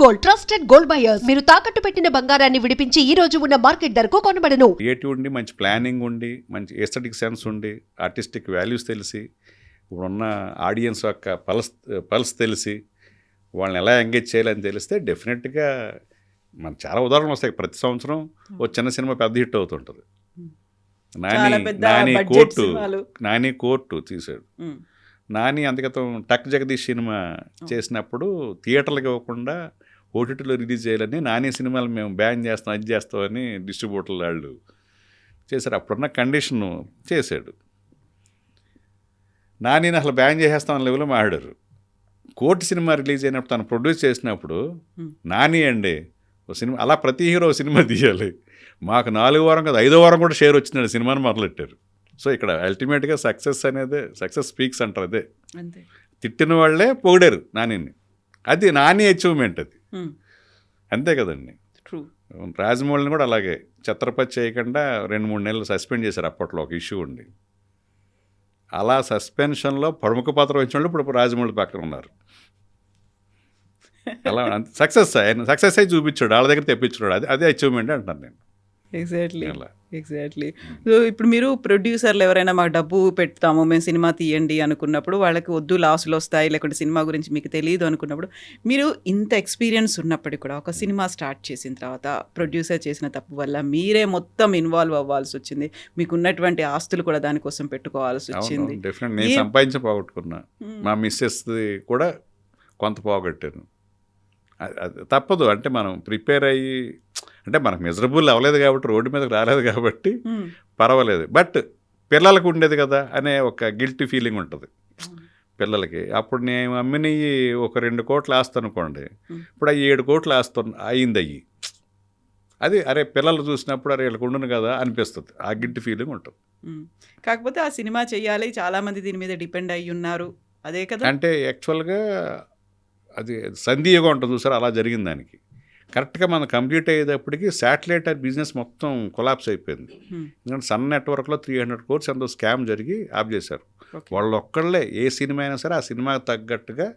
Gold, trusted gold buyers. మీరు తాకట్టు పెట్టిన బంగారాన్ని విడిపించి ఈ రోజు ఉన్న మార్కెట్ ధరకు కొనబడను. క్రియేటివ్ ఉండి, మంచి ప్లానింగ్ ఉండి, మంచి ఎస్థెటిక్ సెన్స్ ఉండి, ఆర్టిస్టిక్ వాల్యూస్ తెలిసి, ఇప్పుడున్న ఆడియన్స్ యొక్క పల్స్ తెలిసి, వాళ్ళని ఎలా ఎంగేజ్ చేయాలని తెలిస్తే డెఫినెట్గా మనకు చాలా ఉదాహరణలు వస్తాయి. ప్రతి సంవత్సరం ఓ చిన్న సినిమా పెద్ద హిట్ అవుతుంటుంది. నాని కోర్టు తీశాడు. నాని అంతగతం టక్ జగదీష్ సినిమా చేసినప్పుడు థియేటర్లకు ఇవ్వకుండా ఓటీటీలో రిలీజ్ చేయాలని నాని సినిమాలు మేము బ్యాన్ చేస్తాం, అది చేస్తామని డిస్ట్రిబ్యూటర్లు వాళ్ళు చేశారు. అప్పుడున్న కండిషను చేశాడు. నానిని అసలు బ్యాన్ చేసేస్తామని లెవెల్లో మాట్లాడారు. కోర్టు సినిమా రిలీజ్ అయినప్పుడు తను ప్రొడ్యూస్ చేసినప్పుడు నాని అండి ఓ సినిమా అలా ప్రతి హీరో సినిమా తీయాలి, మాకు 4వ వారం కదా 5వ వారం కూడా షేర్ వచ్చిందండి సినిమాని మొదలెట్టారు. సో ఇక్కడ అల్టిమేట్గా సక్సెస్ అనేది సక్సెస్ స్పీక్స్ అంటారు. అదే తిట్టిన వాళ్ళే పొగిడారు నానిని. అది నాని అచీవ్మెంట్ అది. అంతే కదండి. రాజమౌళిని కూడా అలాగే ఛత్రపతి చేయకుండా 2-3 నెలలు సస్పెండ్ చేశారు. అప్పట్లో ఒక ఇష్యూ ఉండి అలా సస్పెన్షన్లో ప్రముఖ పాత్ర వచ్చిన వాళ్ళు ఇప్పుడు రాజమౌళి పక్కన ఉన్నారు. అలా సక్సెస్ ఆయన సక్సెస్ అయి చూపించాడు, వాళ్ళ దగ్గర తెప్పించాడు. అదే అచీవ్మెంట్ అంటాను నేను. ఎగ్జాక్ట్లీ. సో ఇప్పుడు మీరు ప్రొడ్యూసర్లు ఎవరైనా మాకు డబ్బు పెడతాము, మేము సినిమా తీయండి అనుకున్నప్పుడు వాళ్ళకి వద్దు లాసులు వస్తాయి, లేకుంటే సినిమా గురించి మీకు తెలియదు అనుకున్నప్పుడు, మీరు ఇంత ఎక్స్పీరియన్స్ ఉన్నప్పటికీ కూడా ఒక సినిమా స్టార్ట్ చేసిన తర్వాత ప్రొడ్యూసర్ చేసిన తప్పు వల్ల మీరే మొత్తం ఇన్వాల్వ్ అవ్వాల్సి వచ్చింది, మీకు ఉన్నటువంటి ఆస్తులు కూడా దానికోసం పెట్టుకోవాల్సి వచ్చింది. డెఫినెట్ నేను సంపాదించి పోగొట్టుకున్నా, మా మిస్సెస్ కూడా కొంత పోగొట్టాను. అది తప్పదు. అంటే మనం ప్రిపేర్ అయ్యి, అంటే మనకు మిజరబుల్ అవ్వలేదు కాబట్టి, రోడ్డు మీదకి రాలేదు కాబట్టి పర్వాలేదు. బట్ పిల్లలకు ఉండేది కదా అనే ఒక గిల్టీ ఫీలింగ్ ఉంటుంది పిల్లలకి. అప్పుడు నేను అమ్మిని ఒక 2 కోట్లు ఆస్తనుకోండి, ఇప్పుడు 7 కోట్లు అయింది అయ్యి. అది అరే పిల్లలు చూసినప్పుడు అరే వీళ్ళకి ఉండును కదా అనిపిస్తుంది. ఆ గిల్టీ ఫీలింగ్ ఉంటుంది. కాకపోతే ఆ సినిమా చేయాలి, చాలామంది దీని మీద డిపెండ్ అయ్యి ఉన్నారు, అదే కదా. అంటే యాక్చువల్గా అది సంధిగా ఉంటుంది చూసారు, అలా జరిగింది. దానికి కరెక్ట్గా మనం కంప్లీట్ అయ్యేటప్పటికి శాటిలైట్ బిజినెస్ మొత్తం కొలాప్స్ అయిపోయింది. ఎందుకంటే సన్ నెట్వర్క్లో 300 crores ఎంతో స్కామ్ జరిగి ఆఫ్ చేశారు. వాళ్ళు ఒక్కళ్ళే ఏ సినిమా అయినా సరే ఆ సినిమాకి తగ్గట్టుగా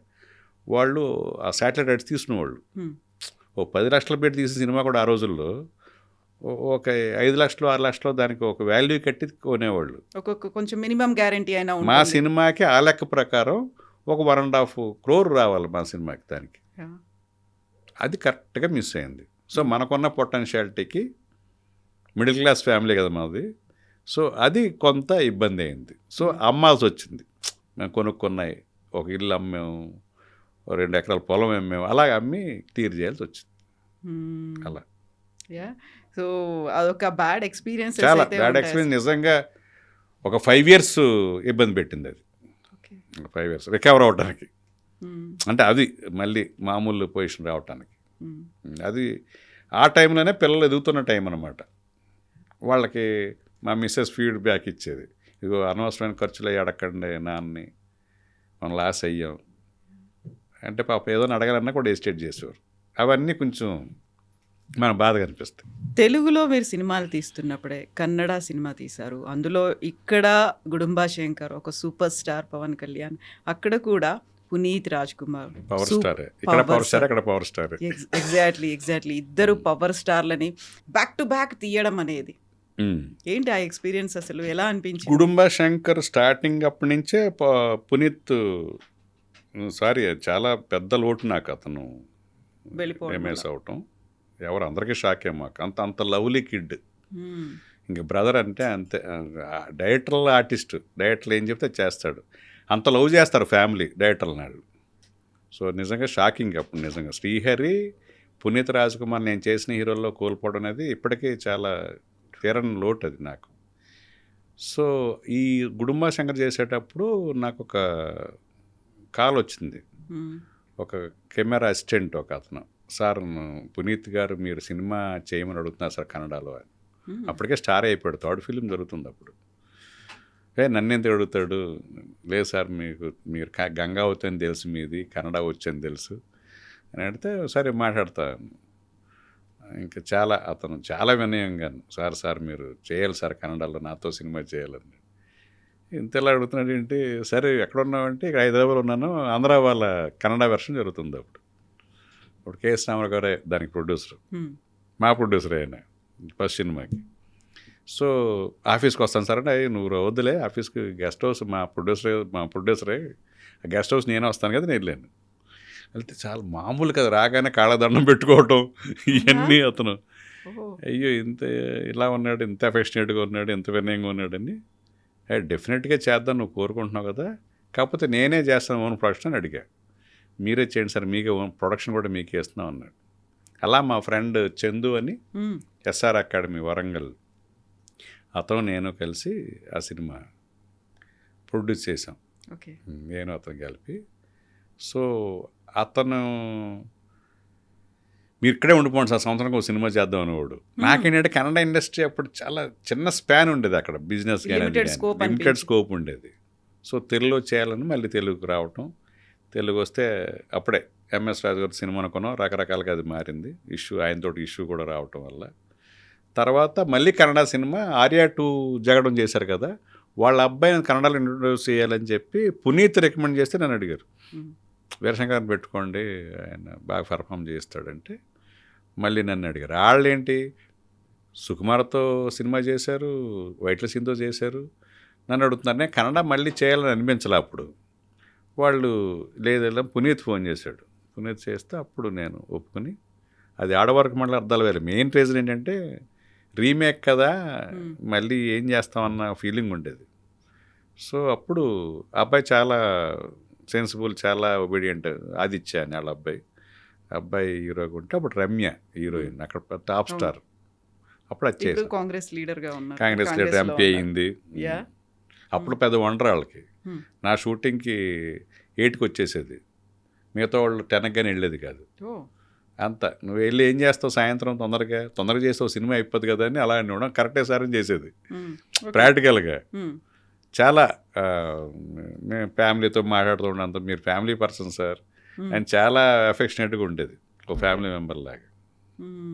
వాళ్ళు ఆ శాటిలైట్ రైట్స్ తీసుకునేవాళ్ళు. ఓ 10 లక్షలు పెట్టి తీసిన సినిమా కూడా ఆ రోజుల్లో ఒక 5 లక్షలు 6 లక్షలు దానికి ఒక వాల్యూ కట్టి కొనేవాళ్ళు. కొంచెం మినిమం గ్యారంటీ అయినా మా సినిమాకి ఆ లెక్క ప్రకారం ఒక 1.5 crore రావాలి మా సినిమాకి. దానికి అది కరెక్ట్గా మిస్ అయింది. సో మనకున్న పొటెన్షియాలిటీకి మిడిల్ క్లాస్ ఫ్యామిలీ కదా మాది, సో అది కొంత ఇబ్బంది అయింది. సో అమ్మాల్సి వచ్చింది. మేము కొనుక్కున్నాయి, ఒక ఇల్లు అమ్మాము, 2 ఎకరాల పొలం అమ్మాము, అలాగ అమ్మి తీరు చేయాల్సి వచ్చింది. అలా సో అదొక బ్యాడ్ ఎక్స్పీరియన్స్, చాలా బ్యాడ్ ఎక్స్పీరియన్స్. నిజంగా ఒక 5 years ఇబ్బంది పెట్టింది. అది 5 years రికవర్ అవ్వడానికి, అంటే అది మళ్ళీ మామూలు పొజిషన్ రావటానికి. అది ఆ టైంలోనే పిల్లలు ఎదుగుతున్న టైం అన్నమాట. వాళ్ళకి మా మిస్సెస్ ఫీడ్బ్యాక్ ఇచ్చేది, ఇగో అనవసరమైన ఖర్చులు అయ్యి అడగండి నాన్ని, మనం లాస్ అయ్యాం అంటే పాప ఏదో అడగాలన్నా కూడా ఎస్టేట్ చేసేవారు. అవన్నీ కొంచెం మన బాధగా అనిపిస్తాయి. తెలుగులో మీరు సినిమాలు తీస్తున్నప్పుడే కన్నడ సినిమా తీశారు, అందులో ఇక్కడ గుడుంబా శంకర్ ఒక సూపర్ స్టార్, పవన్ కళ్యాణ్, అక్కడ కూడా పునీత్ రాజ్ కుమార్ పవర్ స్టార్, ఇక్కడ పవర్ స్టార్, అక్కడ పవర్ స్టార్. ఎగ్జాక్ట్లీ ఇద్దరు పవర్ స్టార్లని బ్యాక్ టు బ్యాక్ తీయడం అనేది ఏంటి ఆ ఎక్స్పీరియన్స్, అసలు ఎలా అనిపించింది? గుడుంబా శంకర్ స్టార్టింగ్ అప్పటి నుంచే పునీత్ చాలా పెద్ద లోటు నాకు, అతను ఎంఎస్ అవటం ఎవరు అందరికీ షాకే మాకు. అంత లవ్లీ కిడ్. ఇంకా బ్రదర్ అంటే అంతే, డైరెక్టర్ల ఆర్టిస్ట్, డైరెక్టర్లు ఏం చెప్తే చేస్తాడు, అంత లవ్ చేస్తారు ఫ్యామిలీ డైరెక్టర్ల నాడు. సో నిజంగా షాకింగ్ అప్పుడు. నిజంగా శ్రీహరి, పునీత్ రాజ్ కుమార్ నేను చేసిన హీరోల్లో కోల్పోవడం అనేది ఇప్పటికీ చాలా తీరని లోటు అది నాకు. సో ఈ గుడుంబా శంకర్ చేసేటప్పుడు నాకు ఒక కాల్ వచ్చింది, ఒక కెమెరా అసిస్టెంట్ ఒక అతను, సార్ పునీత్ గారు మీరు సినిమా చేయమని అడుగుతున్నారు సార్ కన్నడలో అని. అప్పటికే స్టార్ అయిపోయాడు, 3rd film జరుగుతుంది అప్పుడు. నన్ను ఎంత అడుగుతాడు, లేదు సార్ మీరు గంగావతి అని తెలుసు, మీది కన్నడ వచ్చని తెలుసు అని అడిగితే సరే మాట్లాడతాను. ఇంకా అతను చాలా వినయంగా, సార్ మీరు చేయాలి సార్ కన్నడలో, నాతో సినిమా చేయాలని. ఇంతలా అడుగుతున్నాడు ఏంటి, సరే ఎక్కడ ఉన్నావంటే ఇక్కడ హైదరాబాద్లో ఉన్నాను, ఆంధ్ర వాళ్ళ కన్నడ వెర్షన్ జరుగుతుంది అప్పుడు. ఇప్పుడు కేఎస్ రామారావు గారే దానికి ప్రొడ్యూసర్, మా ప్రొడ్యూసర్ ఆయన ఫస్ట్ సినిమాకి. సో ఆఫీస్కి వస్తాను సార్ అంటే, నువ్వు వద్దులే ఆఫీస్కి, గెస్ట్ హౌస్ మా ప్రొడ్యూసరే గెస్ట్ హౌస్ నేనే వస్తాను కదా, నేను వెళ్ళాను. వెళ్తే చాలా మామూలు కదా, రాగానే కాళ్ళదండం పెట్టుకోవటం ఇవన్నీ. అతను అయ్యో ఇంత ఇలా ఉన్నాడు, ఇంత అఫెక్షనేట్గా ఉన్నాడు, ఇంత వినయంగా ఉన్నాడని. డెఫినెట్గా చేద్దాం, నువ్వు కోరుకుంటున్నావు కదా, కాకపోతే నేనే చేస్తాను ఓన్ ప్రొడక్షన్ అని అడిగా. మీరే చేయండి సార్, మీకే ఓన్ ప్రొడక్షన్ కూడా మీకే ఇస్తున్నాం అన్నాడు. అలా మా ఫ్రెండ్ చందు అని ఎస్ఆర్ అకాడమీ వరంగల్, అతను నేను కలిసి ఆ సినిమా ప్రొడ్యూస్ చేసాం. నేను అతను కలిపి. సో అతను మీరు ఇక్కడే ఉండిపోండి సార్, సంవత్సరానికి ఒక సినిమా చేద్దాం అనేవాడు. నాకేంటంటే కన్నడ ఇండస్ట్రీ అప్పుడు చాలా చిన్న స్పాన్ ఉండేది అక్కడ, బిజినెస్ కానీ లిమిటెడ్ స్కోప్ ఉండేది. సో తెలుగులో చేయాలని మళ్ళీ తెలుగుకు రావటం, తెలుగు వస్తే అప్పుడే ఎంఎస్ రాజు గారి సినిమా అనుకున్నాం, రకరకాలుగా అది మారింది. ఆయనతోటి ఇష్యూ కూడా రావటం వల్ల. తర్వాత మళ్ళీ కన్నడ సినిమా ఆర్యా 2 జగడం చేశారు కదా, వాళ్ళ అబ్బాయిని కన్నడలో ఇంట్రొడ్యూస్ చేయాలని చెప్పి పునీత్ రికమెండ్ చేస్తే నన్ను అడిగారు, వీరశంకర్ని పెట్టుకోండి ఆయన బాగా పెర్ఫామ్ చేస్తాడంటే. మళ్ళీ నన్ను అడిగారు. వాళ్ళేంటి సుకుమార్తో సినిమా చేశారు, వైట్ల సింతో చేశారు, నన్ను అడుగుతున్నారనే కన్నడ మళ్ళీ చేయాలని అనిపించలే అప్పుడు. వాళ్ళు లేదు, పునీత్ ఫోన్ చేశాడు. పునీత్ చేస్తే అప్పుడు నేను ఒప్పుకొని, అది ఆడవరకు మళ్ళీ అర్థాలు వేరే. మెయిన్ రీజన్ ఏంటంటే రీమేక్ కదా, మళ్ళీ ఏం చేస్తామన్న ఫీలింగ్ ఉండేది. సో అప్పుడు అబ్బాయి చాలా సెన్సిబుల్, చాలా ఒబీడియంట్. ఆదిత్య అని వాళ్ళ అబ్బాయి హీరోగా ఉంటే, అప్పుడు రమ్య హీరోయిన్, అక్కడ టాప్ స్టార్. అప్పుడు అది చేసి కాంగ్రెస్ లీడర్ ఎంపీ అయింది. అప్పుడు పెద్ద వండర్ వాళ్ళకి. నా షూటింగ్కి 8కి వచ్చేసేది, మిగతా వాళ్ళు 10కి కానీ వెళ్ళేది కాదు. అంత నువ్వు వెళ్ళి ఏం చేస్తావు, సాయంత్రం తొందరగా చేస్తావు, సినిమా అయిపోద్ది కదా అని అలా అని కరెక్టే సార్ అని చేసేది. ప్రాక్టికల్గా చాలా మేము ఫ్యామిలీతో మాట్లాడుతూ ఉన్నంత, మీరు ఫ్యామిలీ పర్సన్ సార్ అని చాలా అఫెక్షనేట్గా ఉండేది, ఒక ఫ్యామిలీ మెంబర్ లాగా.